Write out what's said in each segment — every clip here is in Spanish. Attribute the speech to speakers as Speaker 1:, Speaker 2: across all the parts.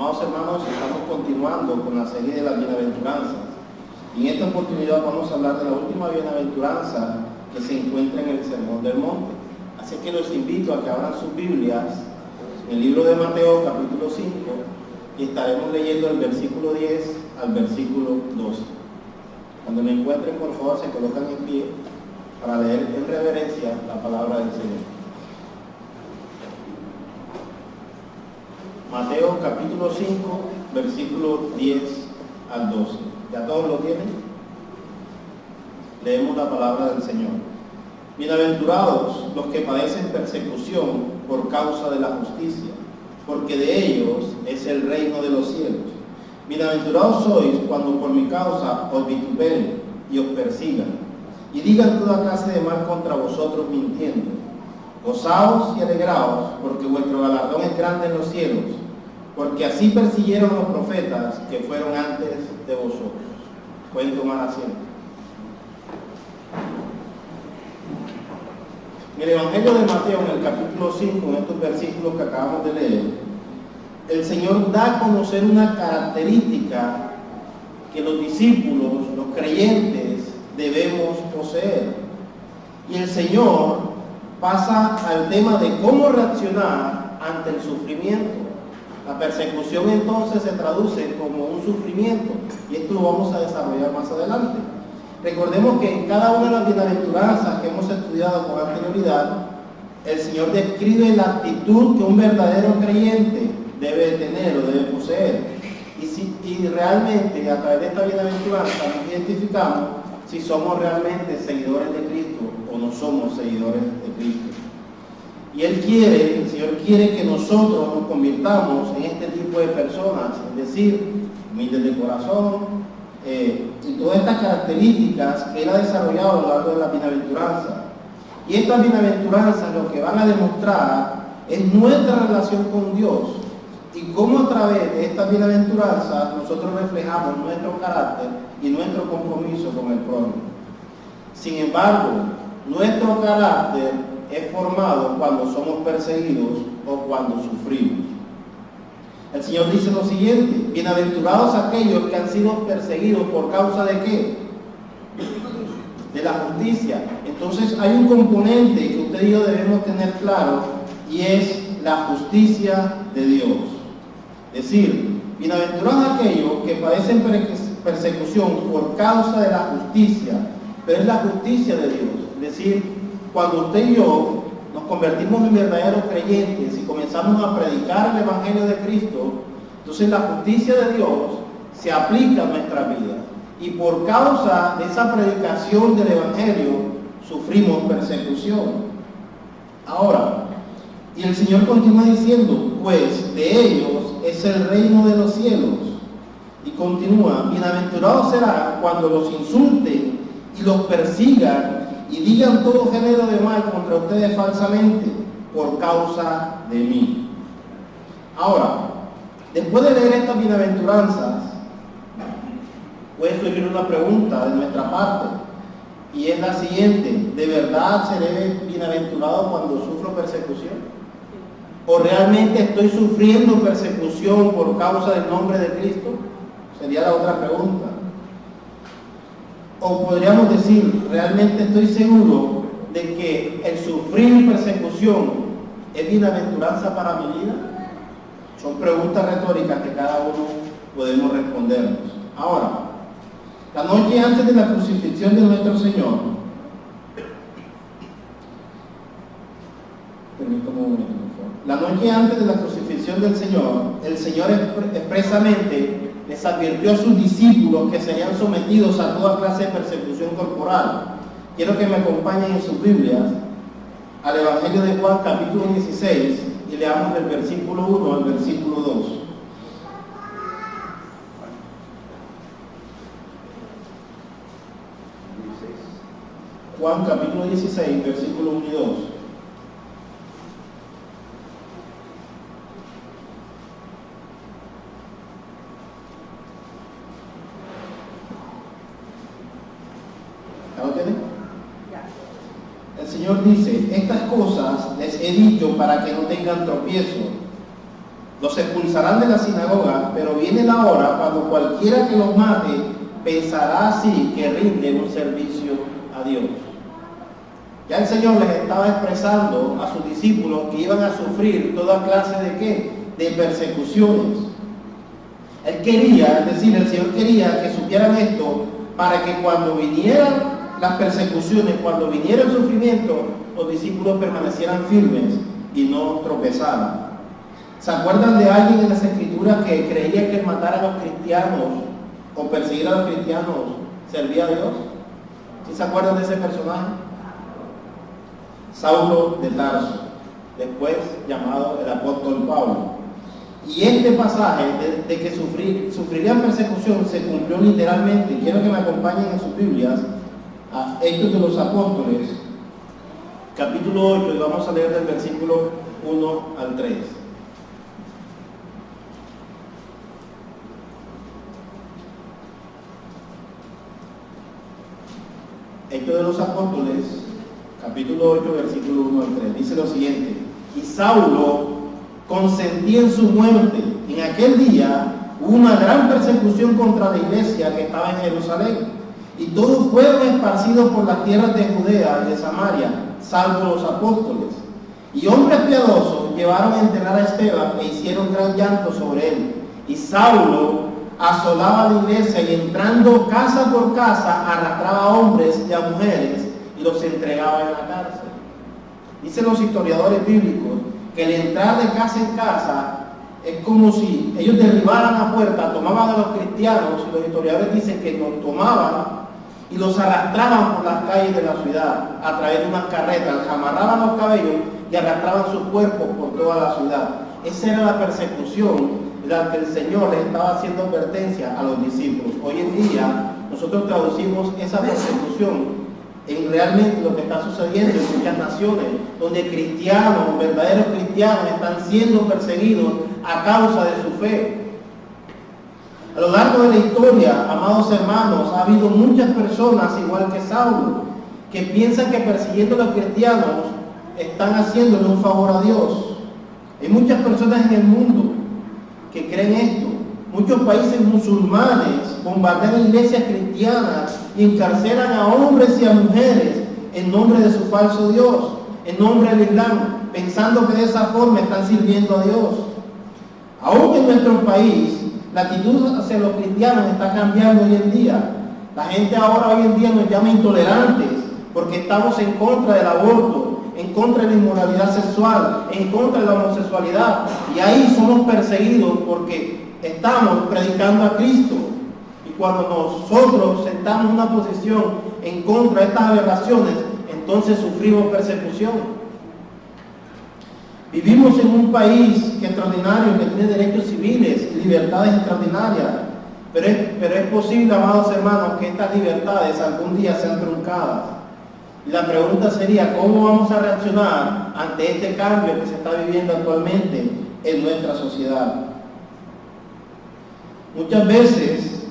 Speaker 1: Amados hermanos, estamos continuando con la serie de las bienaventuranzas. Y en esta oportunidad vamos a hablar de la última bienaventuranza que se encuentra en el Sermón del Monte. Así que los invito a que abran sus Biblias en el libro de Mateo, capítulo 5, y estaremos leyendo el versículo 10 al versículo 12. Cuando me encuentren, por favor, se colocan en pie para leer en reverencia la palabra del Señor. Mateo capítulo 5, versículo 10 al 12. ¿Ya todos lo tienen? Leemos la palabra del Señor. Bienaventurados los que padecen persecución por causa de la justicia, porque de ellos es el reino de los cielos. Bienaventurados sois cuando por mi causa os vituperen y os persigan, y digan toda clase de mal contra vosotros mintiendo. Gozaos y alegraos, porque vuestro galardón es grande en los cielos, porque así persiguieron los profetas que fueron antes de vosotros. Pueden tomar asiento. En el Evangelio de Mateo, en el capítulo 5, en estos versículos que acabamos de leer, el Señor da a conocer una característica que los discípulos, los creyentes, debemos poseer. Y el Señor pasa al tema de cómo reaccionar ante el sufrimiento. La persecución entonces se traduce como un sufrimiento, y esto lo vamos a desarrollar más adelante. Recordemos que en cada una de las bienaventuranzas que hemos estudiado con anterioridad, el Señor describe la actitud que un verdadero creyente debe tener o debe poseer. Y realmente a través de esta bienaventuranza nos identificamos si somos realmente seguidores de Cristo o no somos seguidores de Cristo. Y el Señor quiere que nosotros nos convirtamos en este tipo de personas, es decir, humildes de corazón, y todas estas características que Él ha desarrollado a lo largo de la bienaventuranza. Y estas bienaventuranzas lo que van a demostrar es nuestra relación con Dios y cómo a través de estas bienaventuranzas nosotros reflejamos nuestro carácter y nuestro compromiso con el prójimo. Sin embargo, nuestro carácter es formado cuando somos perseguidos o cuando sufrimos. El Señor dice lo siguiente: bienaventurados aquellos que han sido perseguidos por causa de ¿qué? De la justicia. Entonces hay un componente que usted y yo debemos tener claro, y es la justicia de Dios. Es decir, bienaventurados aquellos que padecen persecución por causa de la justicia, pero es la justicia de Dios. Es decir, cuando usted y yo nos convertimos en verdaderos creyentes y comenzamos a predicar el Evangelio de Cristo, entonces la justicia de Dios se aplica a nuestra vida. Y por causa de esa predicación del Evangelio, sufrimos persecución. Ahora, y el Señor continúa diciendo, pues de ellos es el reino de los cielos. Y continúa, bienaventurados serán cuando los insulten y los persigan y digan todo género de mal contra ustedes falsamente por causa de mí. Ahora, después de leer estas bienaventuranzas, puede surgir una pregunta de nuestra parte, y es la siguiente: ¿de verdad seré bienaventurado cuando sufro persecución? ¿O realmente estoy sufriendo persecución por causa del nombre de Cristo? Sería la otra pregunta. O podríamos decir, ¿realmente estoy seguro de que el sufrir persecución es bienaventuranza para mi vida? Son preguntas retóricas que cada uno podemos respondernos. Ahora, la noche antes de la crucifixión de nuestro Señor, permítame un momento, por favor. La noche antes de la crucifixión del Señor, el Señor expresamente les advirtió a sus discípulos que serían sometidos a toda clase de persecución corporal. Quiero que me acompañen en sus Biblias al Evangelio de Juan, capítulo 16, y leamos del versículo 1 al versículo 2. Juan, capítulo 16, versículo 1 y 2. El Señor dice, estas cosas les he dicho para que no tengan tropiezo. Los expulsarán de la sinagoga, pero viene la hora cuando cualquiera que los mate pensará así que rinde un servicio a Dios. Ya el Señor les estaba expresando a sus discípulos que iban a sufrir toda clase de ¿qué? De persecuciones. Él quería, es decir, el Señor quería que supieran esto para que cuando vinieran las persecuciones, cuando viniera el sufrimiento, los discípulos permanecieran firmes y no tropezaran. ¿Se acuerdan de alguien en las Escrituras que creía que matar a los cristianos o perseguir a los cristianos servía a Dios? ¿Sí se acuerdan de ese personaje? Saulo de Tarso, después llamado el apóstol Pablo. Y este pasaje de que sufrirían persecución se cumplió literalmente. Quiero que me acompañen en sus Biblias a Hechos de los Apóstoles, capítulo 8, y vamos a leer del versículo 1 al 3. Hechos de los Apóstoles, capítulo 8, versículo 1 al 3. Dice lo siguiente: y Saulo consentía en su muerte. En aquel día hubo una gran persecución contra la iglesia que estaba en Jerusalén, y todos fueron esparcidos por las tierras de Judea y de Samaria, salvo los apóstoles. Y hombres piadosos llevaron a enterrar a Esteban e hicieron gran llanto sobre él. Y Saulo asolaba la iglesia y entrando casa por casa arrastraba a hombres y a mujeres y los entregaba en la cárcel. Dicen los historiadores bíblicos que el entrar de casa en casa es como si ellos derribaran la puerta, tomaban a los cristianos, y los historiadores dicen que los tomaban y los arrastraban por las calles de la ciudad a través de unas carretas, les amarraban los cabellos y arrastraban sus cuerpos por toda la ciudad. Esa era la persecución de la que el Señor les estaba haciendo advertencia a los discípulos. Hoy en día nosotros traducimos esa persecución en realmente lo que está sucediendo en muchas naciones, donde cristianos, verdaderos cristianos, están siendo perseguidos a causa de su fe. A lo largo de la historia, amados hermanos, ha habido muchas personas, igual que Saulo, que piensan que persiguiendo a los cristianos están haciéndole un favor a Dios. Hay muchas personas en el mundo que creen esto. Muchos países musulmanes bombardean iglesias cristianas y encarcelan a hombres y a mujeres en nombre de su falso Dios, en nombre del Islam, pensando que de esa forma están sirviendo a Dios. Aún en nuestro país, la actitud hacia los cristianos está cambiando hoy en día. La gente ahora hoy en día nos llama intolerantes porque estamos en contra del aborto, en contra de la inmoralidad sexual, en contra de la homosexualidad. Y ahí somos perseguidos porque estamos predicando a Cristo. Y cuando nosotros sentamos en una posición en contra de estas aberraciones, entonces sufrimos persecución. Vivimos en un país que es extraordinario, que tiene derechos civiles, libertades extraordinarias, pero es posible, amados hermanos, que estas libertades algún día sean truncadas. Y la pregunta sería, ¿cómo vamos a reaccionar ante este cambio que se está viviendo actualmente en nuestra sociedad? Muchas veces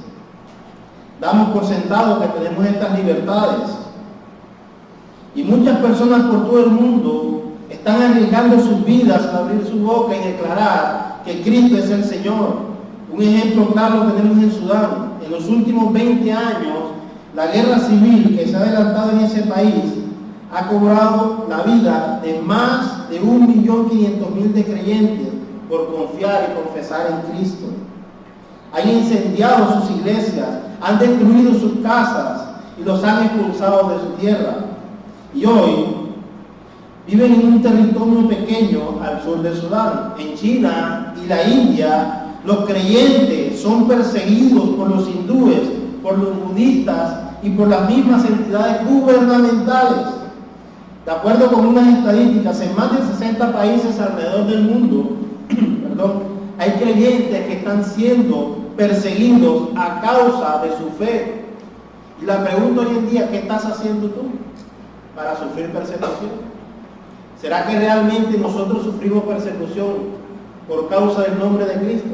Speaker 1: damos por sentado que tenemos estas libertades, y muchas personas por todo el mundo están arriesgando sus vidas al abrir su boca y declarar que Cristo es el Señor. Un ejemplo claro lo tenemos en Sudán. En los últimos 20 años, la guerra civil que se ha adelantado en ese país ha cobrado la vida de más de 1.500.000 de creyentes por confiar y confesar en Cristo. Han incendiado sus iglesias, han destruido sus casas y los han expulsado de su tierra. Y hoy viven en un territorio pequeño al sur de Sudán. En China y la India, los creyentes son perseguidos por los hindúes, por los budistas y por las mismas entidades gubernamentales. De acuerdo con unas estadísticas, en más de 60 países alrededor del mundo, hay creyentes que están siendo perseguidos a causa de su fe. Y la pregunta hoy en día, ¿qué estás haciendo tú para sufrir persecución? ¿Será que realmente nosotros sufrimos persecución por causa del nombre de Cristo?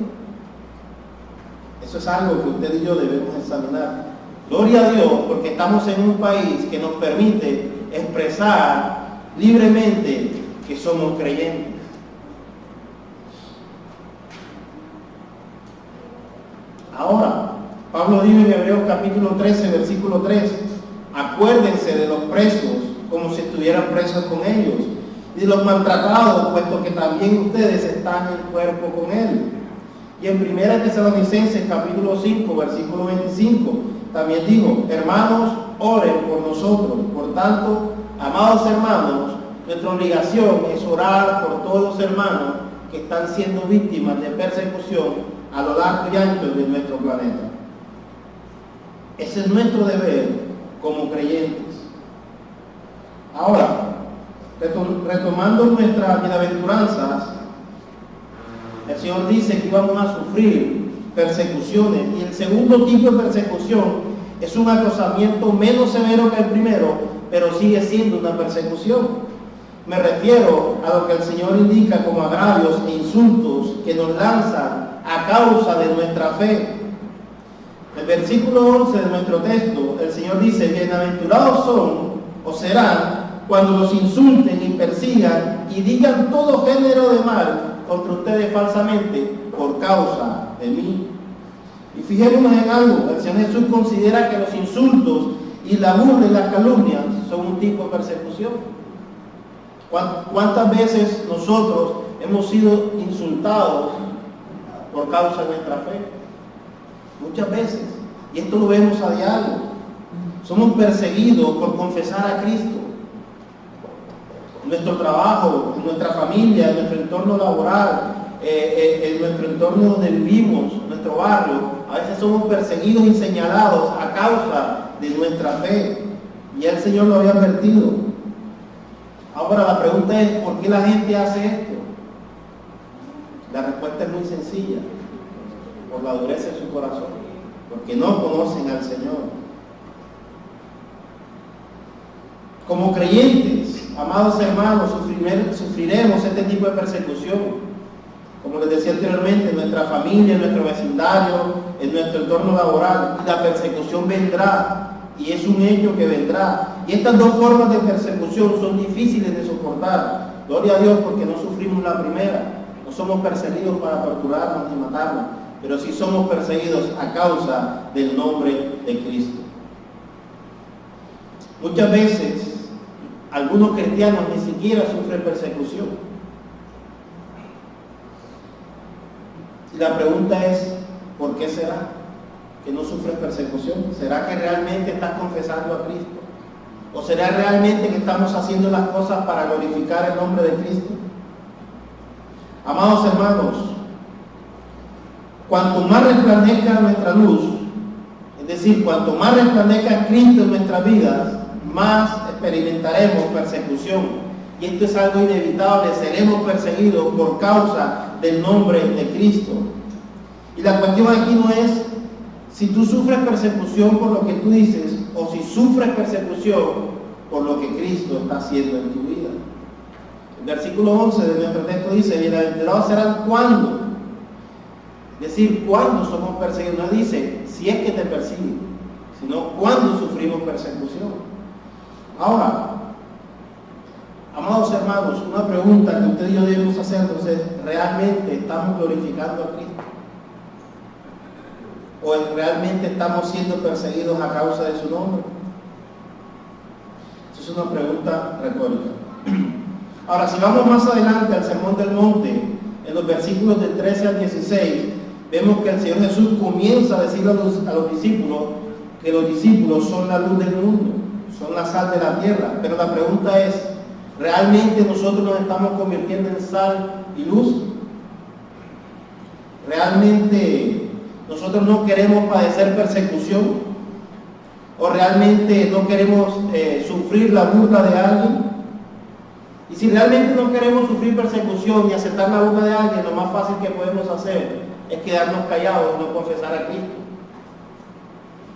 Speaker 1: Eso es algo que usted y yo debemos examinar. Gloria a Dios, porque estamos en un país que nos permite expresar libremente que somos creyentes. Ahora, Pablo dijo en Hebreos capítulo 13, versículo 3, acuérdense de los presos como si estuvieran presos con ellos, y de los maltratados, puesto que también ustedes están en cuerpo con él. Y en 1 Tesalonicenses capítulo 5, versículo 25, también digo, hermanos, oren por nosotros. Por tanto, amados hermanos, nuestra obligación es orar por todos los hermanos que están siendo víctimas de persecución a lo largo y ancho de nuestro planeta. Ese es nuestro deber como creyentes. Ahora, retomando nuestras bienaventuranzas, el Señor dice que vamos a sufrir persecuciones, y el segundo tipo de persecución es un acosamiento menos severo que el primero, pero sigue siendo una persecución. Me refiero a lo que el Señor indica como agravios e insultos que nos lanzan a causa de nuestra fe. El versículo 11 de nuestro texto, el Señor dice, bienaventurados son o serán cuando los insulten y persigan y digan todo género de mal contra ustedes falsamente por causa de mí. Y fijémonos en algo, el Señor Jesús considera que los insultos y la burla y las calumnias son un tipo de persecución. ¿Cuántas veces nosotros hemos sido insultados por causa de nuestra fe? Muchas veces. Y esto lo vemos a diario. Somos perseguidos por confesar a Cristo. En nuestro trabajo, en nuestra familia, en nuestro entorno laboral, en nuestro entorno donde vivimos, en nuestro barrio, a veces somos perseguidos y señalados a causa de nuestra fe. Y el Señor lo había advertido. Ahora la pregunta es, ¿por qué la gente hace esto? La respuesta es muy sencilla, por la dureza de su corazón, porque no conocen al Señor. Como creyentes, amados hermanos, sufriremos este tipo de persecución. Como les decía anteriormente, en nuestra familia, en nuestro vecindario, en nuestro entorno laboral, la persecución vendrá. Y es un hecho que vendrá. Y estas dos formas de persecución son difíciles de soportar. Gloria a Dios porque no sufrimos la primera. No somos perseguidos para torturarnos ni matarnos, pero sí somos perseguidos a causa del nombre de Cristo. Muchas veces, algunos cristianos ni siquiera sufren persecución. Y la pregunta es, ¿por qué será que no sufres persecución? ¿Será que realmente estás confesando a Cristo? ¿O será realmente que estamos haciendo las cosas para glorificar el nombre de Cristo? Amados hermanos, cuanto más resplandezca nuestra luz, es decir, cuanto más resplandezca Cristo en nuestras vidas, más experimentaremos persecución. Y esto es algo inevitable, seremos perseguidos por causa del nombre de Cristo. Y la cuestión aquí no es si tú sufres persecución por lo que tú dices o si sufres persecución por lo que Cristo está haciendo en tu vida. El versículo 11 de nuestro texto dice, bienaventurados serán cuando. Es decir, cuando somos perseguidos. No dice si es que te persiguen, sino cuando sufrimos persecución. Ahora, amados hermanos, una pregunta que usted y yo debemos hacernos es, ¿realmente estamos glorificando a Cristo? ¿O realmente estamos siendo perseguidos a causa de su nombre? Esa es una pregunta retórica. Ahora, si vamos más adelante al Sermón del Monte, en los versículos del 13 al 16, vemos que el Señor Jesús comienza a decirle a los discípulos que los discípulos son la luz del mundo, son la sal de la tierra. Pero la pregunta es, ¿realmente nosotros nos estamos convirtiendo en sal y luz? ¿Realmente nosotros no queremos padecer persecución? ¿O realmente no queremos sufrir la burla de alguien? Y si realmente no queremos sufrir persecución y aceptar la burla de alguien, lo más fácil que podemos hacer es quedarnos callados y no confesar a Cristo.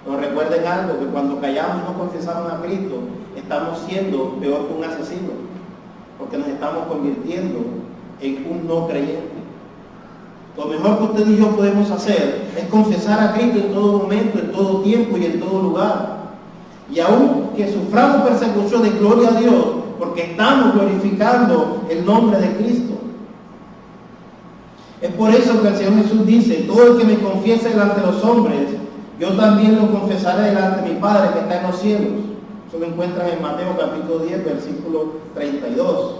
Speaker 1: Pero recuerden algo, que cuando callamos y no confesamos a Cristo, estamos siendo peor que un asesino, porque nos estamos convirtiendo en un no creyente. Lo mejor que usted y yo podemos hacer es confesar a Cristo en todo momento, en todo tiempo y en todo lugar. Y aun que suframos persecución, de gloria a Dios, porque estamos glorificando el nombre de Cristo. Es por eso que el Señor Jesús dice: todo el que me confiese delante de los hombres, yo también lo confesaré delante de mi Padre que está en los cielos. Eso lo encuentran en Mateo capítulo 10, versículo 32.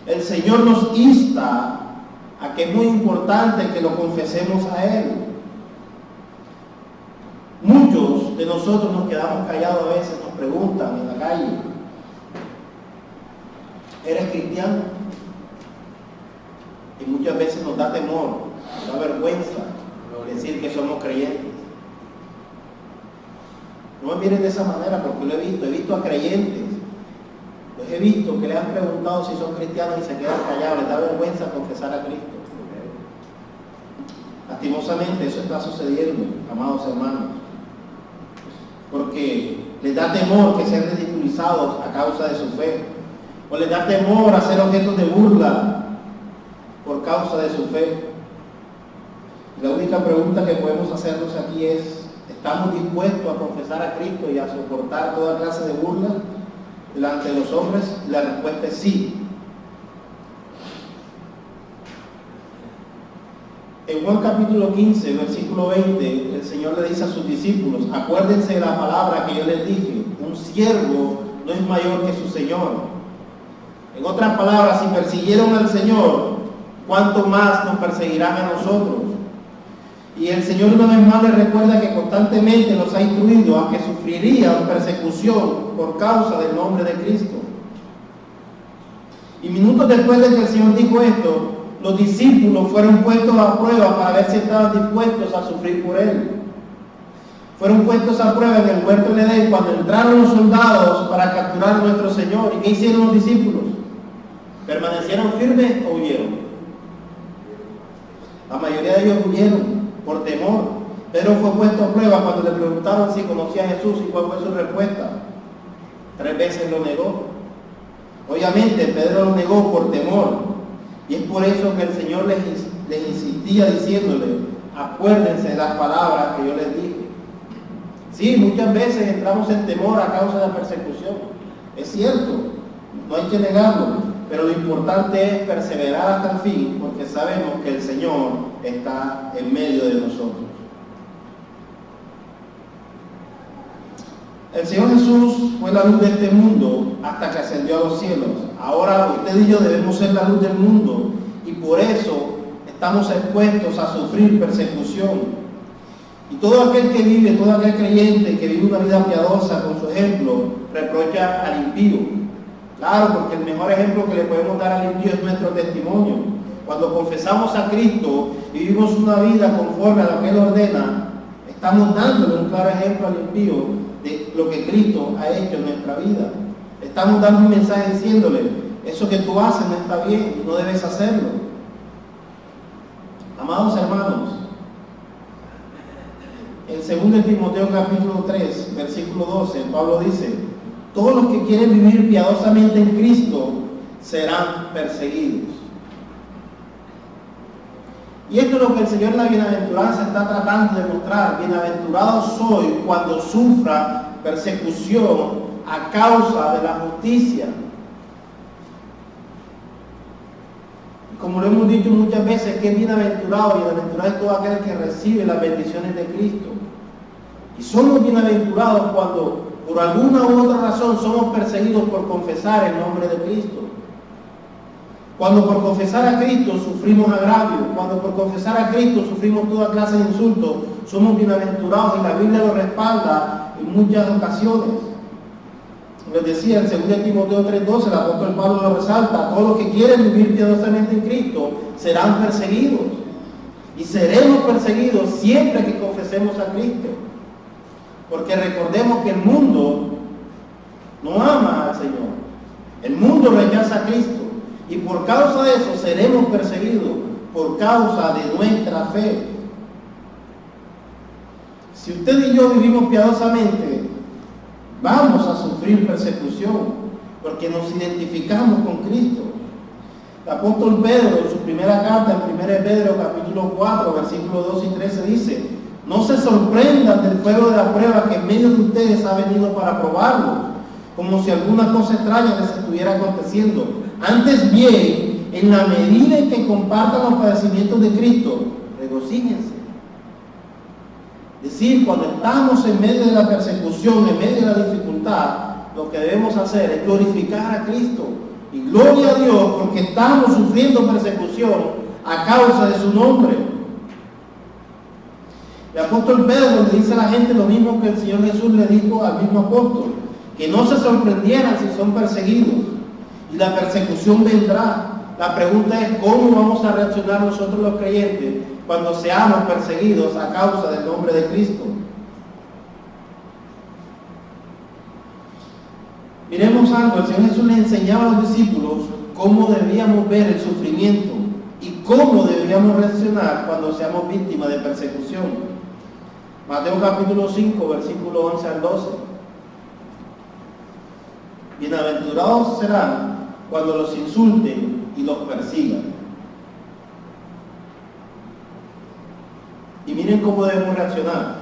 Speaker 1: El Señor nos insta a que es muy importante que lo confesemos a Él. Muchos de nosotros nos quedamos callados a veces, nos preguntan en la calle: ¿eres cristiano? Y muchas veces nos da temor, nos da vergüenza decir que somos creyentes. No me miren de esa manera, porque lo he visto a creyentes, los he visto que le han preguntado si son cristianos y se quedan callados, les da vergüenza confesar a Cristo. Lastimosamente eso está sucediendo, amados hermanos, porque les da temor que sean ridiculizados a causa de su fe, o les da temor a ser objetos de burla por causa de su fe. La única pregunta que podemos hacernos aquí es: ¿estamos dispuestos a confesar a Cristo y a soportar toda clase de burla delante de los hombres? La respuesta es sí. En Juan capítulo 15, versículo 20, el Señor le dice a sus discípulos: acuérdense de la palabra que yo les dije, un siervo no es mayor que su Señor. En otras palabras, si persiguieron al Señor, ¿cuánto más nos perseguirán a nosotros? Y el Señor una vez más les recuerda que constantemente los ha instruido a que sufrirían persecución por causa del nombre de Cristo. Y minutos después de que el Señor dijo esto, los discípulos fueron puestos a prueba para ver si estaban dispuestos a sufrir por Él. Fueron puestos a prueba en el huerto de Edén cuando entraron los soldados para capturar a nuestro Señor. ¿Y qué hicieron los discípulos? ¿Permanecieron firmes o huyeron? La mayoría de ellos huyeron por temor. Pedro fue puesto a prueba cuando le preguntaron si conocía a Jesús y cuál fue su respuesta. 3 veces lo negó. Obviamente Pedro lo negó por temor. Y es por eso que el Señor les insistía diciéndole: acuérdense de las palabras que yo les dije. Sí, muchas veces entramos en temor a causa de la persecución. Es cierto, no hay que negarlo. Pero lo importante es perseverar hasta el fin, porque sabemos que el Señor está en medio de nosotros. El Señor Jesús fue la luz de este mundo hasta que ascendió a los cielos. Ahora usted y yo debemos ser la luz del mundo, y por eso estamos expuestos a sufrir persecución. Y todo aquel que vive, todo aquel creyente que vive una vida piadosa con su ejemplo, reprocha al impío. Claro, porque el mejor ejemplo que le podemos dar al impío es nuestro testimonio. Cuando confesamos a Cristo y vivimos una vida conforme a lo que Él ordena, estamos dándole un claro ejemplo al impío de lo que Cristo ha hecho en nuestra vida. Estamos dando un mensaje diciéndole: eso que tú haces no está bien, no debes hacerlo. Amados hermanos, en 2 Timoteo capítulo 3, versículo 12, Pablo dice: todos los que quieren vivir piadosamente en Cristo serán perseguidos. Y esto es lo que el Señor en la bienaventuranza está tratando de mostrar: bienaventurado soy cuando sufra persecución a causa de la justicia. Y como lo hemos dicho muchas veces, que es bienaventurado es todo aquel que recibe las bendiciones de Cristo. Y somos bienaventurados cuando por alguna u otra razón somos perseguidos por confesar el nombre de Cristo. Cuando por confesar a Cristo sufrimos agravio, cuando por confesar a Cristo sufrimos toda clase de insultos, somos bienaventurados, y la Biblia lo respalda en muchas ocasiones. Les decía en 2 Timoteo 3:12, el apóstol Pablo lo resalta: todos los que quieren vivir piadosamente en Cristo serán perseguidos. Y seremos perseguidos siempre que confesemos a Cristo. Porque recordemos que el mundo no ama al Señor. El mundo rechaza a Cristo. Y por causa de eso seremos perseguidos, por causa de nuestra fe. Si usted y yo vivimos piadosamente, vamos a sufrir persecución, porque nos identificamos con Cristo. El apóstol Pedro, en su primera carta, en 1 Pedro capítulo 4, versículos 2 y 13, dice: no se sorprendan del fuego de la prueba que en medio de ustedes ha venido para probarlo, como si alguna cosa extraña les estuviera aconteciendo. Antes bien, en la medida en que compartan los padecimientos de Cristo, regocíjense. Es decir, cuando estamos en medio de la persecución, en medio de la dificultad, lo que debemos hacer es glorificar a Cristo. Y gloria a Dios porque estamos sufriendo persecución a causa de su nombre. El apóstol Pedro le dice a la gente lo mismo que el Señor Jesús le dijo al mismo apóstol, que no se sorprendieran si son perseguidos, y la persecución vendrá. La pregunta es cómo vamos a reaccionar nosotros los creyentes cuando seamos perseguidos a causa del nombre de Cristo. Miremos algo, el Señor Jesús les enseñaba a los discípulos cómo debíamos ver el sufrimiento y cómo deberíamos reaccionar cuando seamos víctimas de persecución. Mateo capítulo 5, versículo 11 al 12. Bienaventurados serán cuando los insulten y los persigan. Y miren cómo debemos reaccionar.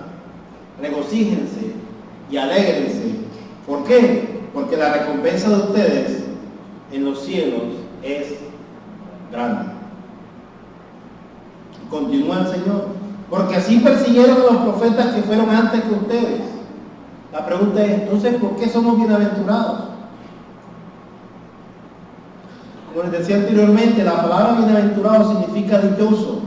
Speaker 1: Regocíjense y alégrense. ¿Por qué? Porque la recompensa de ustedes en los cielos es grande. Continúa el Señor. Porque así persiguieron a los profetas que fueron antes que ustedes. La pregunta es, entonces, ¿por qué somos bienaventurados? Como les decía anteriormente, la palabra bienaventurado significa dichoso.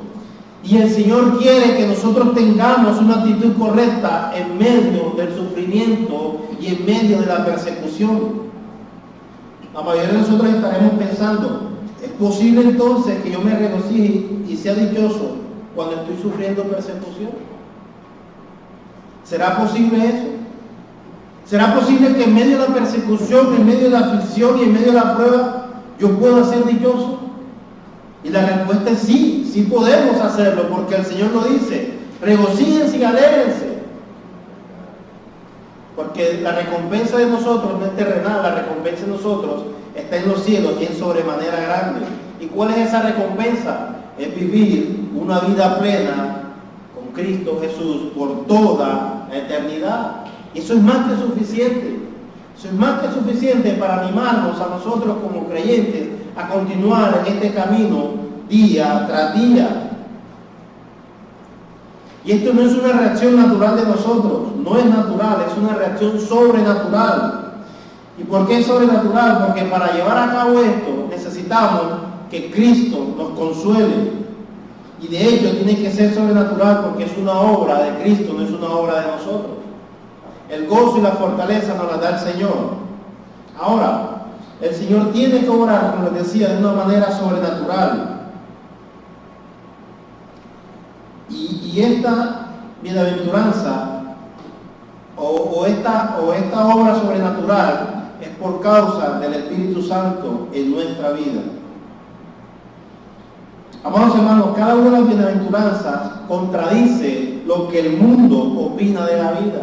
Speaker 1: Y el Señor quiere que nosotros tengamos una actitud correcta en medio del sufrimiento y en medio de la persecución. La mayoría de nosotros estaremos pensando, ¿es posible entonces que yo me regocije y sea dichoso cuando estoy sufriendo persecución? ¿Será posible eso? ¿Será posible que en medio de la persecución, en medio de la aflicción y en medio de la prueba, yo pueda ser dichoso? Y la respuesta es sí, sí podemos hacerlo, porque el Señor lo dice, regocíjense y alégrense. Porque la recompensa de nosotros no es terrenal, la recompensa de nosotros está en los cielos y en sobremanera grande. ¿Y cuál es esa recompensa? Es vivir una vida plena con Cristo Jesús por toda la eternidad. Y eso es más que suficiente. Eso es más que suficiente para animarnos a nosotros como creyentes a continuar en este camino día tras día. Y esto no es una reacción natural de nosotros, no es natural, es una reacción sobrenatural. ¿Y por qué es sobrenatural? Porque para llevar a cabo esto necesitamos que Cristo nos consuele. Y de hecho tiene que ser sobrenatural porque es una obra de Cristo, no es una obra de nosotros. El gozo y la fortaleza nos la da el Señor. Ahora, el Señor tiene que obrar, como les decía, de una manera sobrenatural. Y esta bienaventuranza o esta obra sobrenatural es por causa del Espíritu Santo en nuestra vida. Amados hermanos, cada una de las bienaventuranzas contradice lo que el mundo opina de la vida.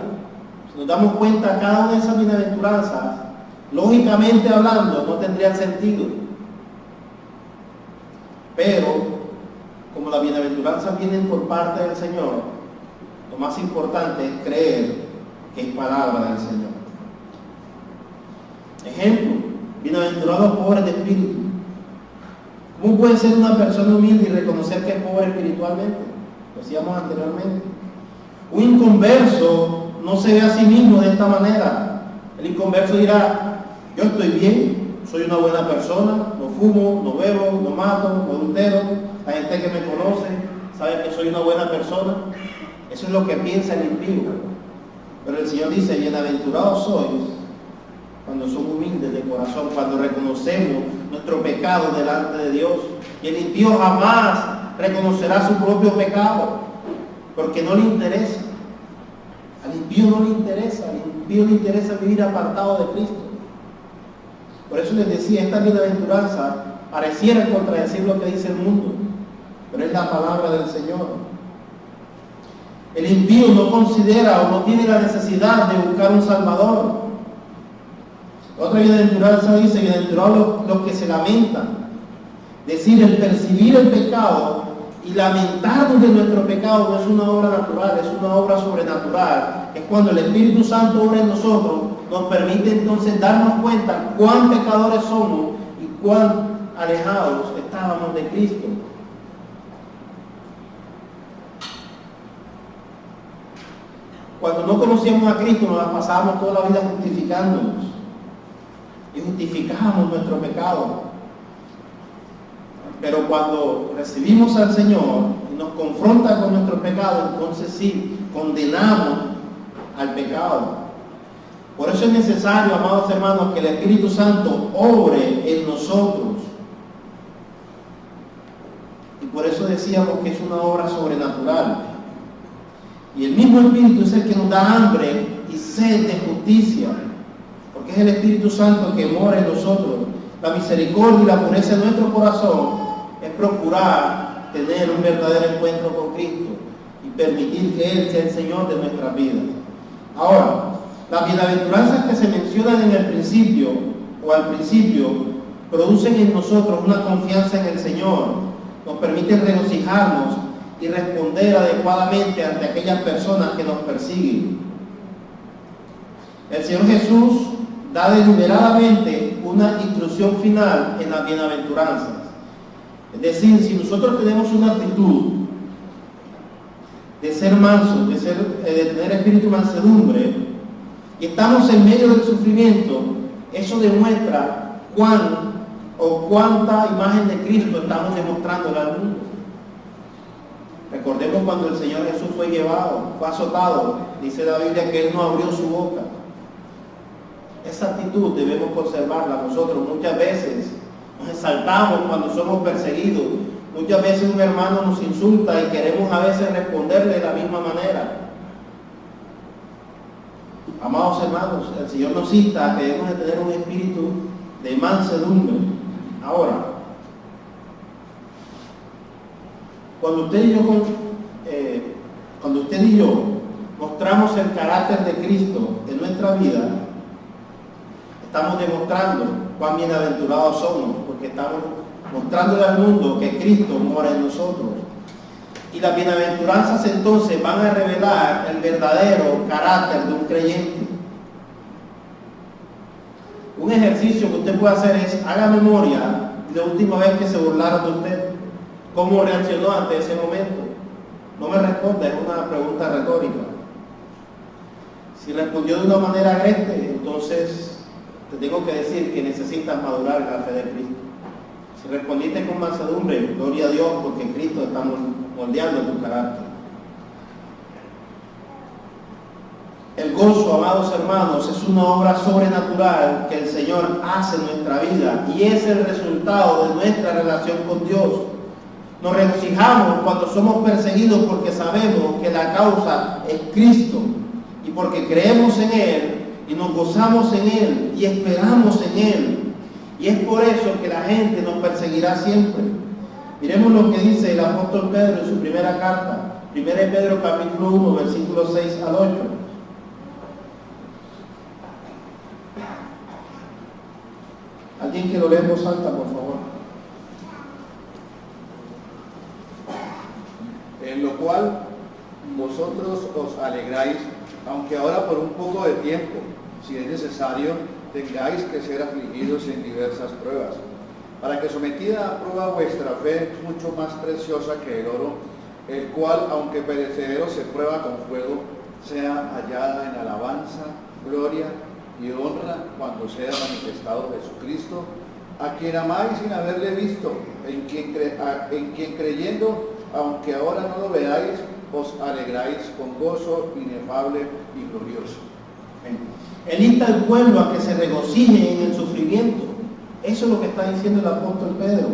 Speaker 1: Si nos damos cuenta, cada una de esas bienaventuranzas, lógicamente hablando, no tendría sentido. Pero, como las bienaventuranzas vienen por parte del Señor, lo más importante es creer que es palabra del Señor. Ejemplo, bienaventurados pobres de espíritu. ¿Cómo puede ser una persona humilde y reconocer que es pobre espiritualmente? Lo decíamos anteriormente. Un inconverso no se ve a sí mismo de esta manera. El inconverso dirá, yo estoy bien, soy una buena persona, no fumo, no bebo, no mato, no adultero, la gente que me conoce sabe que soy una buena persona. Eso es lo que piensa el impío. Pero el Señor dice, bienaventurados sois cuando son humildes de corazón, cuando reconocemos nuestro pecado delante de Dios. Y el impío jamás reconocerá su propio pecado, porque no le interesa. Al impío no le interesa, al impío le interesa vivir apartado de Cristo. Por eso les decía, esta bienaventuranza pareciera contradecir lo que dice el mundo, pero es la palabra del Señor. El impío no considera o no tiene la necesidad de buscar un Salvador. Otra bienaventuranza dice, bienaventurados los que se lamentan. Decir, el percibir el pecado y lamentarnos de nuestro pecado no es una obra natural, es una obra sobrenatural. Es cuando el Espíritu Santo obra en nosotros, nos permite entonces darnos cuenta cuán pecadores somos y cuán alejados estamos necesitábamos de Cristo. Cuando no conocíamos a Cristo, nos la pasábamos toda la vida justificándonos y justificábamos nuestro pecado. Pero cuando recibimos al Señor y nos confronta con nuestro pecado, entonces sí, condenamos al pecado. Por eso es necesario, amados hermanos, que el Espíritu Santo obre en nosotros. Y por eso decíamos que es una obra sobrenatural. Y el mismo Espíritu es el que nos da hambre y sed de justicia, porque es el Espíritu Santo que mora en nosotros. La misericordia y la pureza de nuestro corazón es procurar tener un verdadero encuentro con Cristo y permitir que Él sea el Señor de nuestras vidas. Ahora, las bienaventuranzas que se mencionan en el principio o al principio producen en nosotros una confianza en el Señor, nos permiten regocijarnos y responder adecuadamente ante aquellas personas que nos persiguen. El Señor Jesús da deliberadamente una instrucción final en las bienaventuranzas. Es decir, si nosotros tenemos una actitud de ser mansos, de tener espíritu mansedumbre, y estamos en medio del sufrimiento, eso demuestra cuánta imagen de Cristo estamos demostrando al mundo. Recordemos cuando el Señor Jesús fue llevado, fue azotado, dice la Biblia que Él no abrió su boca. Esa actitud debemos conservarla nosotros. Muchas veces nos exaltamos cuando somos perseguidos. Muchas veces un hermano nos insulta y queremos a veces responderle de la misma manera. Amados hermanos, el Señor nos insta a que debemos de tener un espíritu de mansedumbre. Ahora, cuando usted y yo mostramos el carácter de Cristo en nuestra vida, estamos demostrando cuán bienaventurados somos, porque estamos mostrándole al mundo que Cristo mora en nosotros. Y las bienaventuranzas entonces van a revelar el verdadero carácter de un creyente. Un ejercicio que usted puede hacer es, haga memoria de la última vez que se burlaron de usted. ¿Cómo reaccionó ante ese momento? No me responda, es una pregunta retórica. Si respondió de una manera agreste, entonces te tengo que decir que necesitas madurar en la fe de Cristo. Si respondiste con mansedumbre, gloria a Dios, porque Cristo está moldeando tu carácter. El gozo, amados hermanos, es una obra sobrenatural que el Señor hace en nuestra vida y es el resultado de nuestra relación con Dios. Nos regocijamos cuando somos perseguidos porque sabemos que la causa es Cristo y porque creemos en Él y nos gozamos en Él y esperamos en Él. Y es por eso que la gente nos perseguirá siempre. Miremos lo que dice el apóstol Pedro en su primera carta, 1 Pedro capítulo 1, versículos 6 al 8. Alguien que lo lea en voz alta, por favor.
Speaker 2: En lo cual vosotros os alegráis, aunque ahora por un poco de tiempo, si es necesario, tengáis que ser afligidos en diversas pruebas, para que sometida a prueba vuestra fe, mucho más preciosa que el oro, el cual, aunque perecedero se prueba con fuego, sea hallada en alabanza, gloria y honra cuando sea manifestado Jesucristo, a quien amáis sin haberle visto, en quien creyendo, aunque ahora no lo veáis, os alegráis con gozo inefable y glorioso.
Speaker 1: Él insta al pueblo a que se regocije en el sufrimiento. Eso es lo que está diciendo el apóstol Pedro.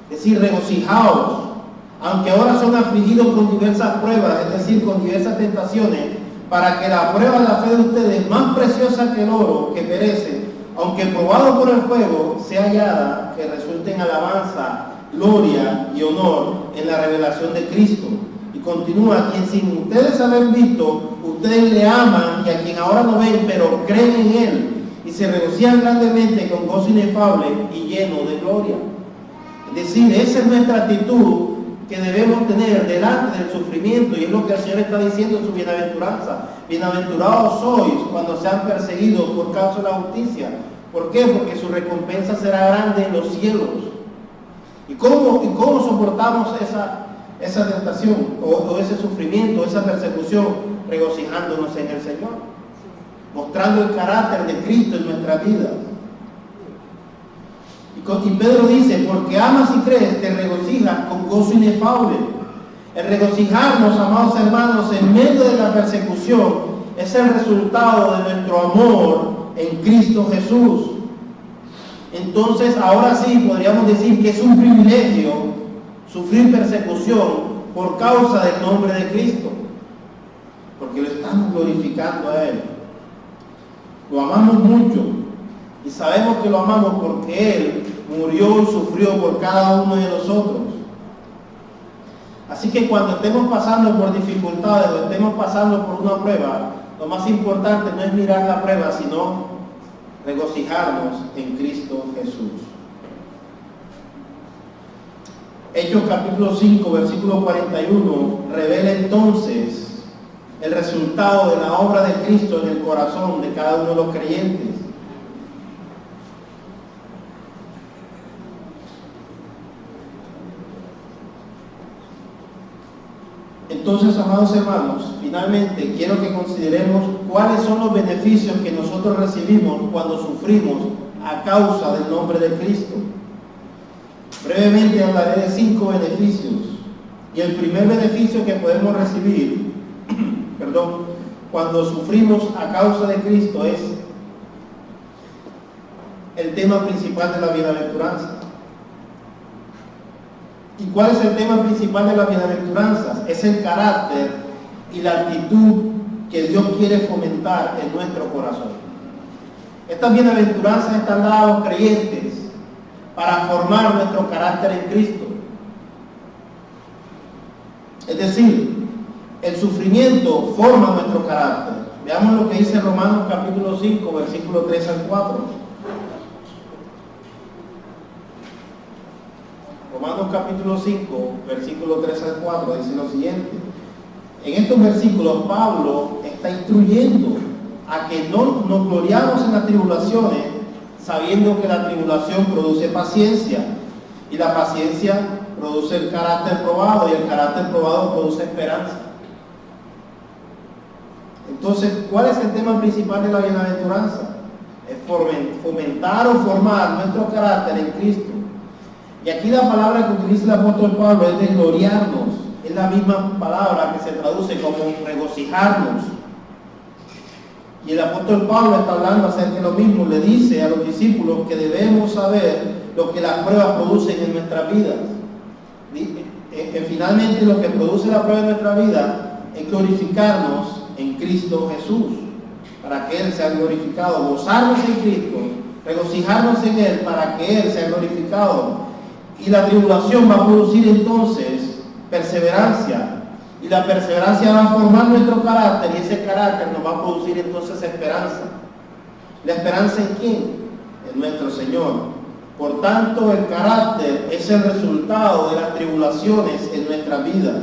Speaker 1: Es decir, regocijaos, aunque ahora son afligidos con diversas pruebas, es decir, con diversas tentaciones, para que la prueba de la fe de ustedes, más preciosa que el oro que perece, aunque probado por el fuego, sea hallada, que resulte en alabanza, gloria y honor en la revelación de Cristo. Y continúa, quien sin ustedes haber visto, ustedes le aman, y a quien ahora no ven, pero creen en Él, y se regocijan grandemente con gozo inefable y lleno de gloria. Es decir, esa es nuestra actitud que debemos tener delante del sufrimiento, y es lo que el Señor está diciendo en su bienaventuranza. Bienaventurados sois cuando sean perseguidos por causa de la justicia. ¿Por qué? Porque su recompensa será grande en los cielos. ¿Y cómo soportamos esa tentación o ese sufrimiento, esa persecución? Regocijándonos en el Señor, mostrando el carácter de Cristo en nuestras vidas. Y Pedro dice, porque amas y crees, te regocijas con gozo inefable. El regocijarnos, amados hermanos, en medio de la persecución es el resultado de nuestro amor en Cristo Jesús. Entonces, ahora sí podríamos decir que es un privilegio sufrir persecución por causa del nombre de Cristo, porque lo estamos glorificando a Él. Lo amamos mucho y sabemos que lo amamos porque Él murió y sufrió por cada uno de nosotros. Así que cuando estemos pasando por dificultades o estemos pasando por una prueba, lo más importante no es mirar la prueba, sino regocijarnos en Cristo Jesús. Hechos capítulo 5, versículo 41, revela entonces el resultado de la obra de Cristo en el corazón de cada uno de los creyentes. Entonces, amados hermanos, finalmente quiero que consideremos cuáles son los beneficios que nosotros recibimos cuando sufrimos a causa del nombre de Cristo. Brevemente hablaré de 5 beneficios. Y el primer beneficio que podemos recibir, cuando sufrimos a causa de Cristo es el tema principal de la bienaventuranza. ¿Y cuál es el tema principal de las bienaventuranzas? Es el carácter y la actitud que Dios quiere fomentar en nuestro corazón. Estas bienaventuranzas están dadas a los creyentes para formar nuestro carácter en Cristo. Es decir, el sufrimiento forma nuestro carácter. Veamos lo que dice Romanos capítulo 5, versículo 3 al 4. Romanos capítulo 5, versículo 3 al 4, dice lo siguiente. En estos versículos Pablo está instruyendo a que no nos gloriamos en las tribulaciones, sabiendo que la tribulación produce paciencia, y la paciencia produce el carácter probado, y el carácter probado produce esperanza. Entonces, ¿cuál es el tema principal de la bienaventuranza? Es fomentar o formar nuestro carácter en Cristo. Y aquí la palabra que utiliza el apóstol Pablo es de gloriarnos. Es la misma palabra que se traduce como regocijarnos. Y el apóstol Pablo está hablando acerca de lo mismo. Le dice a los discípulos que debemos saber lo que las pruebas producen en nuestras vidas. Finalmente lo que produce la prueba en nuestra vida es glorificarnos en Cristo Jesús, para que Él sea glorificado, gozarnos en Cristo, regocijarnos en Él para que Él sea glorificado. Y la tribulación va a producir entonces perseverancia, y la perseverancia va a formar nuestro carácter, y ese carácter nos va a producir entonces esperanza. ¿La esperanza en quién? En nuestro Señor. Por tanto, el carácter es el resultado de las tribulaciones en nuestras vidas.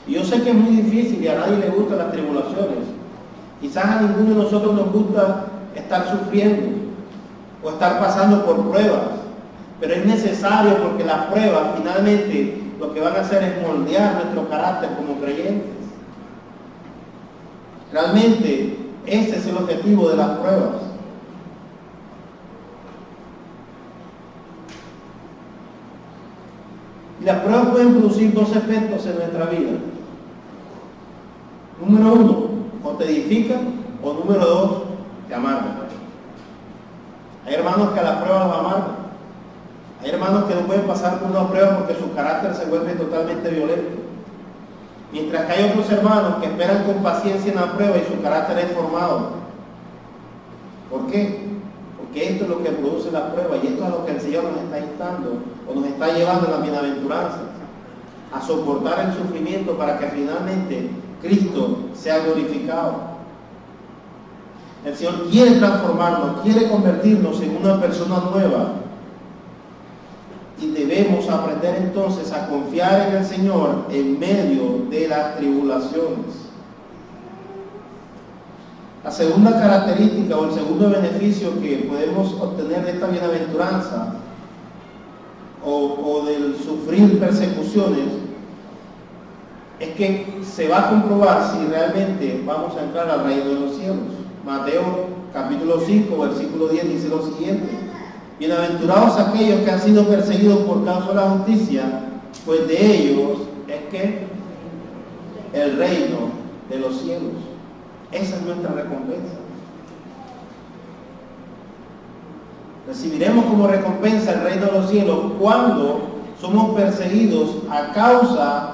Speaker 1: Y yo sé que es muy difícil y a nadie le gustan las tribulaciones. Quizás a ninguno de nosotros nos gusta estar sufriendo o estar pasando por pruebas, pero es necesario porque las pruebas finalmente lo que van a hacer es moldear nuestro carácter como creyentes. Realmente ese es el objetivo de las pruebas. Y las pruebas pueden producir 2 efectos en nuestra vida. Número 1, o te edifican, o número 2, te amargan. Hay hermanos que a las pruebas los amargan. Hay hermanos que no pueden pasar por una prueba porque su carácter se vuelve totalmente violento. Mientras que hay otros hermanos que esperan con paciencia en la prueba y su carácter es formado. ¿Por qué? Porque esto es lo que produce la prueba y esto es lo que el Señor nos está instando o nos está llevando en la bienaventuranza, a soportar el sufrimiento para que finalmente Cristo sea glorificado. El Señor quiere transformarnos, quiere convertirnos en una persona nueva. Y debemos aprender entonces a confiar en el Señor en medio de las tribulaciones. La segunda característica o el segundo beneficio que podemos obtener de esta bienaventuranza o del sufrir persecuciones, es que se va a comprobar si realmente vamos a entrar al reino de los cielos. Mateo capítulo 5, versículo 10 dice lo siguiente: bienaventurados aquellos que han sido perseguidos por causa de la justicia, pues de ellos es que el reino de los cielos. Esa es nuestra recompensa. Recibiremos como recompensa el reino de los cielos cuando somos perseguidos a causa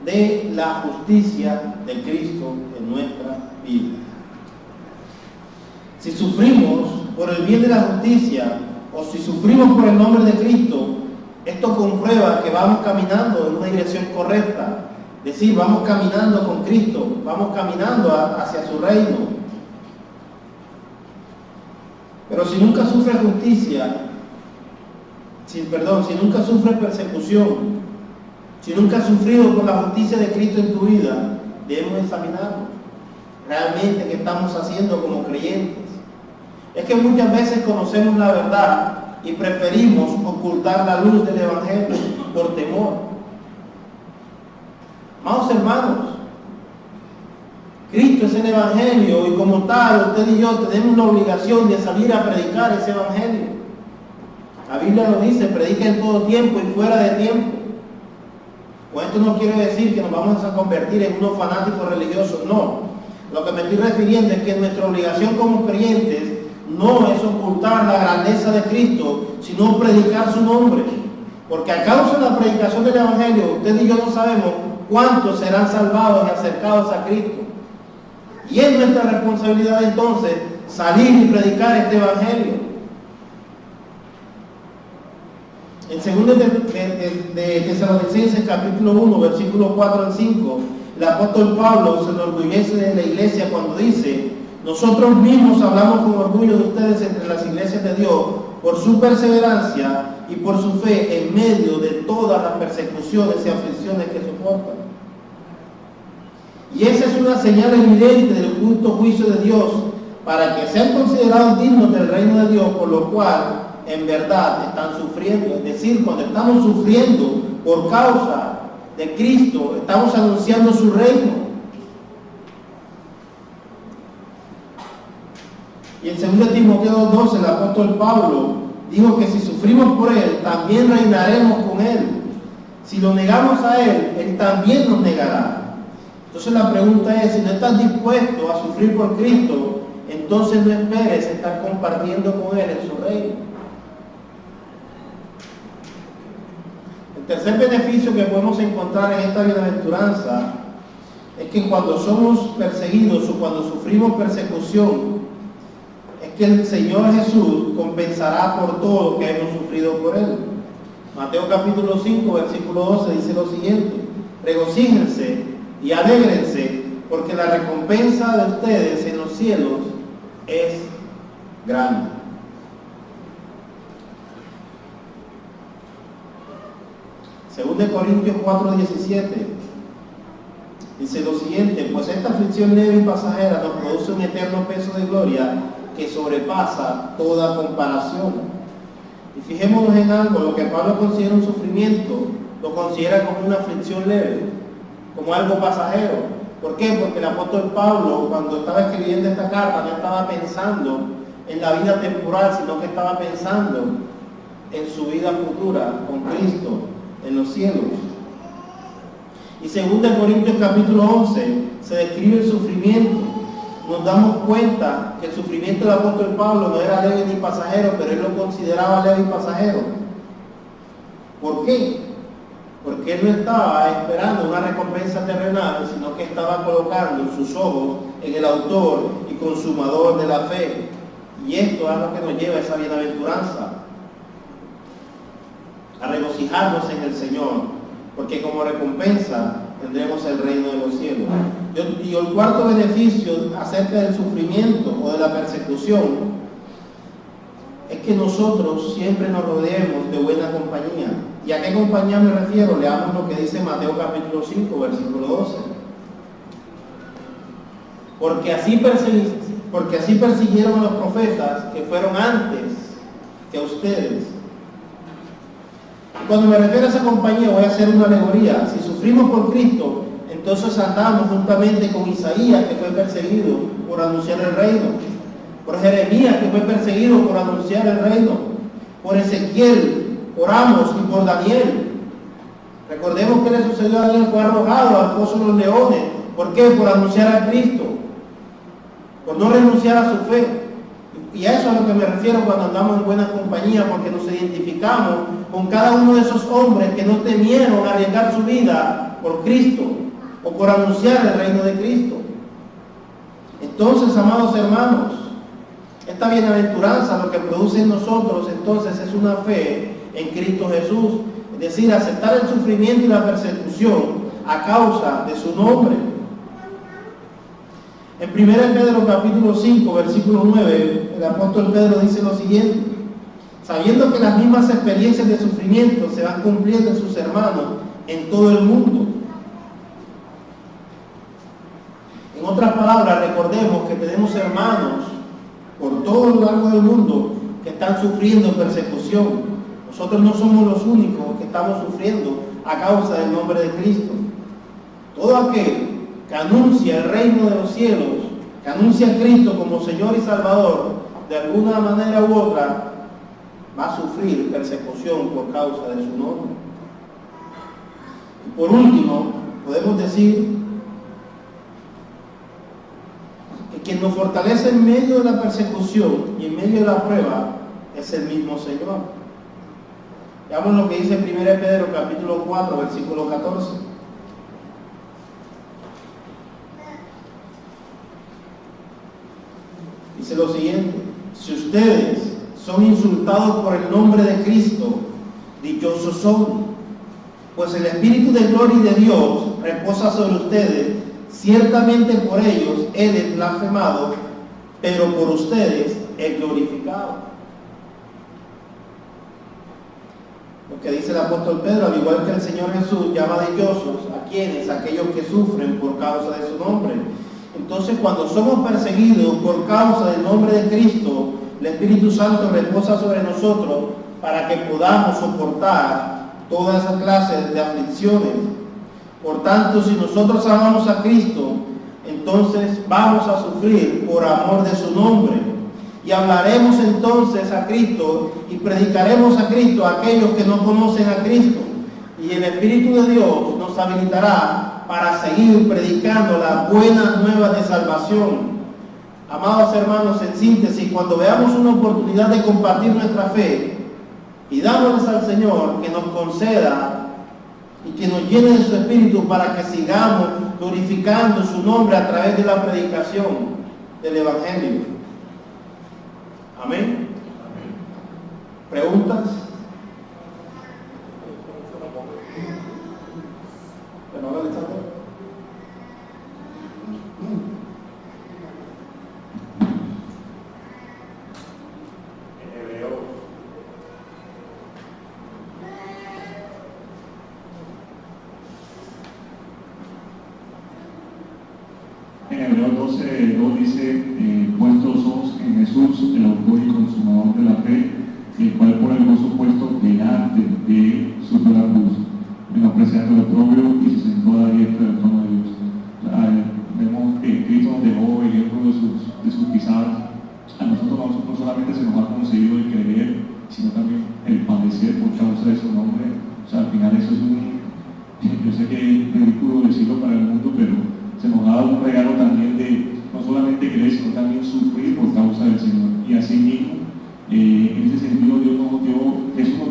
Speaker 1: de la justicia de Cristo en nuestra vida. Si sufrimos por el bien de la justicia o si sufrimos por el nombre de Cristo, esto comprueba que vamos caminando en una dirección correcta. Es decir, vamos caminando con Cristo, vamos caminando hacia su reino. Pero si nunca sufres justicia, si nunca sufres persecución, si nunca has sufrido por la justicia de Cristo en tu vida, debemos examinarnos realmente qué estamos haciendo como creyentes. Es que muchas veces conocemos la verdad y preferimos ocultar la luz del Evangelio por temor. Amados hermanos, Cristo es el Evangelio y como tal, usted y yo tenemos la obligación de salir a predicar ese Evangelio. La Biblia nos dice: predica en todo tiempo y fuera de tiempo. Con esto no quiero decir que nos vamos a convertir en unos fanáticos religiosos, no. Lo que me estoy refiriendo es que nuestra obligación como creyentes no es ocultar la grandeza de Cristo, sino predicar su nombre. Porque a causa de la predicación del Evangelio, usted y yo no sabemos cuántos serán salvados y acercados a Cristo. Y es nuestra responsabilidad entonces salir y predicar este Evangelio. En 2 de Tesalonicenses capítulo 1, versículos 4 al 5, el apóstol Pablo se enorgullece de la iglesia cuando dice: nosotros mismos hablamos con orgullo de ustedes entre las iglesias de Dios por su perseverancia y por su fe en medio de todas las persecuciones y aflicciones que soportan. Y esa es una señal evidente del justo juicio de Dios, para que sean considerados dignos del reino de Dios, por lo cual en verdad están sufriendo. Es decir, cuando estamos sufriendo por causa de Cristo, estamos anunciando su reino. Y en 2 Timoteo 2, el apóstol Pablo dijo que si sufrimos por Él, también reinaremos con Él. Si lo negamos a Él, Él también nos negará. Entonces la pregunta es: si no estás dispuesto a sufrir por Cristo, entonces no esperes estar compartiendo con Él en su reino. El tercer beneficio que podemos encontrar en esta bienaventuranza es que cuando somos perseguidos o cuando sufrimos persecución, es que el Señor Jesús compensará por todo lo que hemos sufrido por Él. Mateo capítulo 5, versículo 12 dice lo siguiente: regocíjense y alégrense, porque la recompensa de ustedes en los cielos es grande. Según de Corintios 4:17 dice lo siguiente: pues esta aflicción leve y pasajera nos produce un eterno peso de gloria que sobrepasa toda comparación. Y fijémonos en algo: lo que Pablo considera un sufrimiento, lo considera como una aflicción leve, como algo pasajero. ¿Por qué? Porque el apóstol Pablo, cuando estaba escribiendo esta carta, no estaba pensando en la vida temporal, sino que estaba pensando en su vida futura con Cristo en los cielos. Y según de Corintios capítulo 11 se describe el sufrimiento. Nos damos cuenta que el sufrimiento del apóstol Pablo no era leve ni pasajero, pero él lo consideraba leve y pasajero. ¿Por qué? Porque él no estaba esperando una recompensa terrenal, sino que estaba colocando sus ojos en el autor y consumador de la fe. Y esto es lo que nos lleva a esa bienaventuranza, a regocijarnos en el Señor, porque como recompensa tendremos el reino de los cielos. Y el cuarto beneficio acerca del sufrimiento o de la persecución es que nosotros siempre nos rodeemos de buena compañía. ¿Y a qué compañía me refiero? Leamos lo que dice Mateo capítulo 5, versículo 12. Porque así persiguieron a los profetas que fueron antes que ustedes. Cuando me refiero a esa compañía, voy a hacer una alegoría. Si sufrimos por Cristo, entonces andamos juntamente con Isaías, que fue perseguido por anunciar el reino, por Jeremías, que fue perseguido por anunciar el reino, por Ezequiel, por Amos y por Daniel. Recordemos que le sucedió a Daniel, fue arrojado al pozo de los leones. ¿Por qué? Por anunciar a Cristo, por no renunciar a su fe. Y a eso es a lo que me refiero cuando andamos en buena compañía, porque nos identificamos con cada uno de esos hombres que no temieron arriesgar su vida por Cristo o por anunciar el reino de Cristo. Entonces, amados hermanos, esta bienaventuranza lo que produce en nosotros entonces es una fe en Cristo Jesús, es decir, aceptar el sufrimiento y la persecución a causa de su nombre. En 1 Pedro capítulo 5, versículo 9, el apóstol Pedro dice lo siguiente: sabiendo que las mismas experiencias de sufrimiento se van cumpliendo en sus hermanos en todo el mundo. En otras palabras, recordemos que tenemos hermanos por todo lo largo del mundo que están sufriendo persecución. Nosotros no somos los únicos que estamos sufriendo a causa del nombre de Cristo. Todo aquel que anuncia el reino de los cielos, que anuncia a Cristo como Señor y Salvador, de alguna manera u otra, va a sufrir persecución por causa de su nombre. Y por último, podemos decir que quien nos fortalece en medio de la persecución y en medio de la prueba es el mismo Señor. Veamos lo que dice 1 Pedro capítulo 4, versículo 14. Dice lo siguiente: si ustedes son insultados por el nombre de Cristo, dichosos son, pues el Espíritu de gloria y de Dios reposa sobre ustedes. Ciertamente por ellos Él es blasfemado, pero por ustedes es glorificado. Lo que dice el apóstol Pedro, al igual que el Señor Jesús llama dichosos a quienes, aquellos que sufren por causa de su nombre. Entonces, cuando somos perseguidos por causa del nombre de Cristo, el Espíritu Santo reposa sobre nosotros para que podamos soportar todas esas clases de aflicciones. Por tanto, si nosotros amamos a Cristo, entonces vamos a sufrir por amor de su nombre. Y hablaremos entonces a Cristo y predicaremos a Cristo a aquellos que no conocen a Cristo. Y el Espíritu de Dios nos habilitará para seguir predicando las buenas nuevas de salvación. Amados hermanos, en síntesis, cuando veamos una oportunidad de compartir nuestra fe, pidámosles al Señor que nos conceda y que nos llene de su Espíritu para que sigamos glorificando su nombre a través de la predicación del Evangelio. Amén. ¿Preguntas?
Speaker 3: En Hebreos 12:2 dice, puestos los ojos en Jesús, el autor y consumador de la fe, el cual por el gozo puesto delante de él sufrió la cruz, menospreciando el oprobio y se sentó a la diestra del trono de Dios. Vemos que Cristo nos dejó el ejemplo de sus pisadas. A nosotros no solamente se nos ha concedido el creer, sino también el padecer por causa de su nombre. O sea, al final eso es yo sé que es ridículo decirlo para el mundo, pero se nos ha dado un regalo también de no solamente creer, sino también sufrir por causa del Señor. Y así mismo, en ese sentido, Jesús nos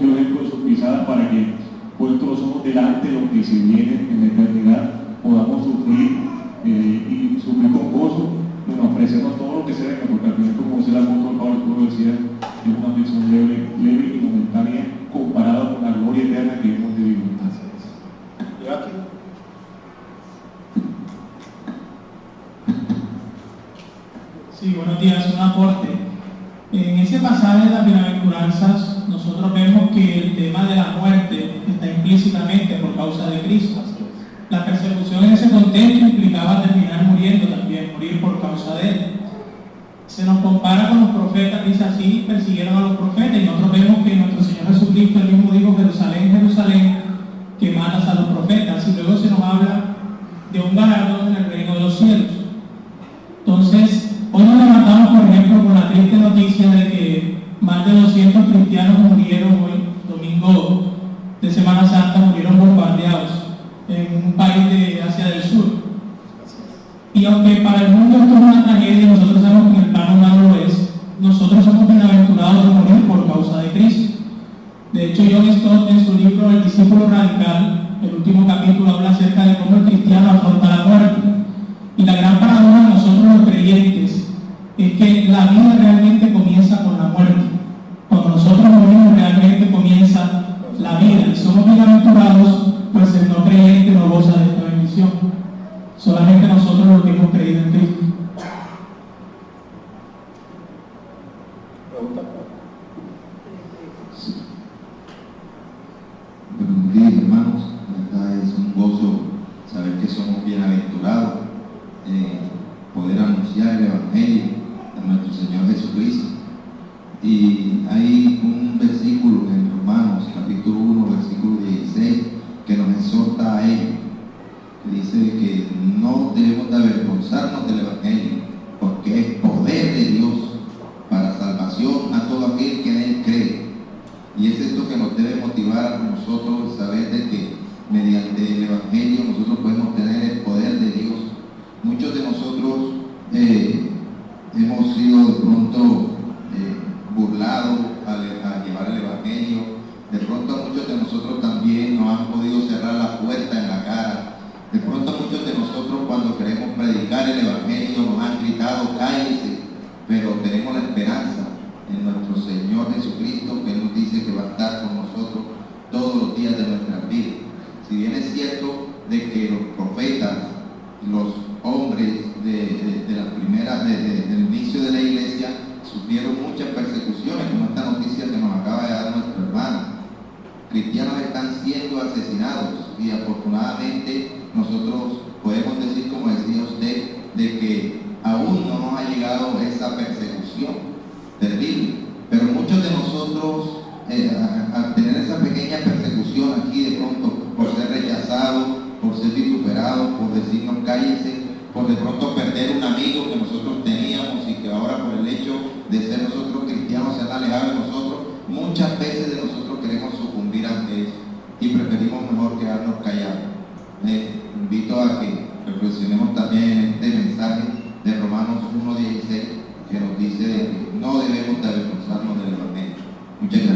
Speaker 3: dio ejemplo de sus pisadas para que, puestos los ojos delante de lo que se viene en la eternidad, podamos sufrir y sufrir con gozo, menospreciando todo lo que se venga, porque al final, como decía el apóstol Pablo, como decía, es una aflicción leve y momentánea comparada con la gloria eterna que hemos de vivir.
Speaker 4: Sí, buenos días, un aporte. En ese pasaje de las bienaventuranzas, nosotros vemos que el tema de la muerte está implícitamente por causa de Cristo. La persecución en ese contexto implicaba terminar muriendo también, morir por causa de Él. Se nos compara con los profetas, dice así, persiguieron a los profetas, y nosotros vemos que nuestro Señor Jesucristo, él mismo dijo, Jerusalén, Jerusalén, matas a los profetas, y luego se nos habla de un galardón en el reino de los cielos. Entonces, hoy nos levantamos, por ejemplo, con la triste noticia de que más de 200 cristianos murieron hoy, domingo de Semana Santa, murieron bombardeados en un país de Asia del Sur. Y aunque para el mundo esto es una tragedia, nosotros sabemos que en el plano humano lo es, nosotros somos bienaventurados de morir por causa de Cristo. De hecho, John Stott, en su libro El discípulo radical, el último capítulo, habla acerca de cómo el cristiano afronta la muerte. Y la gran paradoja de nosotros los creyentes es que la vida realmente comienza con la muerte. Cuando nosotros morimos, realmente comienza la vida. Y somos bienaventurados, pues el no creyente no goza de esta bendición. Solamente nosotros los que hemos creído en Cristo.
Speaker 5: Buenos días, hermanos. La verdad es un gozo saber que somos bienaventurados, poder anunciar el Evangelio de nuestro Señor Jesucristo. Y hay un versículo en Romanos, capítulo 1, versículo 16, que nos exhorta a ello, que dice que no debemos de avergonzarnos del Evangelio, porque es poder de Dios para salvación a todo aquel que en él cree. Y es esto que nos debe motivar a nosotros, saber de que mediante el Evangelio nosotros podemos tener el poder de Dios. Muchos de nosotros hemos sido de pronto burlados al llevar el Evangelio. De pronto a muchos de nosotros también nos han podido cerrar la puerta en la cara. De pronto a muchos de nosotros, cuando queremos predicar el Evangelio, nos han gritado cállese, pero tenemos la esperanza en nuestro Señor Jesucristo, que Él nos dice que va a estar con nosotros todos los días de nuestras vidas. Si bien es cierto de que los profetas, los hombres de las primeras, del inicio de la iglesia, sufrieron muchas persecuciones, como esta noticia que nos acaba de dar nuestro hermano. Cristianos están siendo asesinados y afortunadamente nosotros podemos decir, como decía usted, de que aún no nos ha llegado esa persecución terrible, pero muchos de nosotros al tener esa pequeña persecución aquí de pronto, por ser rechazados, por ser vituperados, por decirnos cállense, por de pronto perder un amigo que nosotros teníamos y que ahora por el hecho de ser nosotros cristianos se han alejado de nosotros, muchas veces de nosotros queremos sucumbir ante eso y preferimos mejor quedarnos callados. Invito a que reflexionemos también en este mensaje de Romanos 1:16, que nos dice que no debemos de avergonzarnos del Evangelio. Muchas gracias.